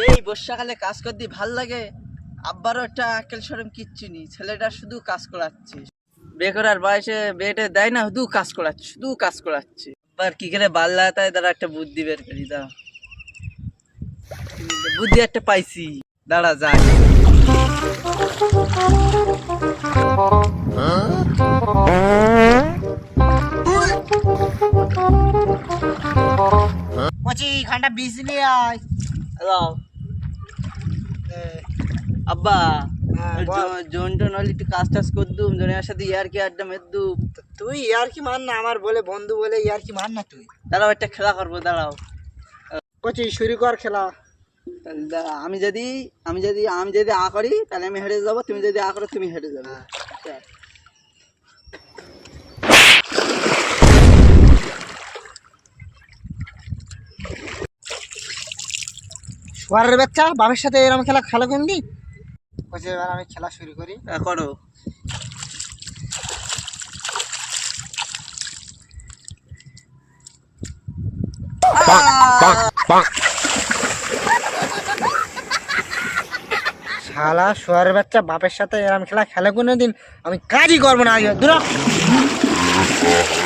এই বর্ষাকালে কাজ করতে ভাল লাগে। আব্বারও একটা আক্কেল শরম কিচ্ছু নেই, ছেলেটা শুধু কাজ করাচ্ছে। বিয়ে করার বয়সে বিয়েটা দেয় না, শুধু কাজ করাচ্ছে, শুধু কাজ করাচ্ছে। আবার কি করে বাল্লা তাই তারা একটা বুদ্ধি বের করি, দাও বুদ্ধি একটা পাইছি, দাঁড়া যায়। ঘন্টা বিশ নিয়ে আয়। হ্যালো আব্বা, বল। জোনটা নলি একটু কাজ টাজ করদুম, জনের সাথে ইয়ার কি আড্ডা মেরদুম। তুই ইয়ার কি মান না, আমার বলে বন্ধু বলে ইয়ার কি মান না তুই। দাঁড়াও একটা খেলা করবো, দাঁড়াও। কচি শুরু কর খেলা। আমি যদি আ করি তাহলে আমি হেরে যাবো, তুমি যদি আ করো তুমি হেরে যাবে। সোয়ারের বাচ্চা বাপের সাথে এরকম খেলা খেলা কোন দিন। কচি এবার আমি খেলা শুরু করি। করো। শালা সোয়ারের বাচ্চা বাপের সাথে এরকম খেলা খেলা কোনো দিন আমি কাজই করবো না। আগে দূর হ।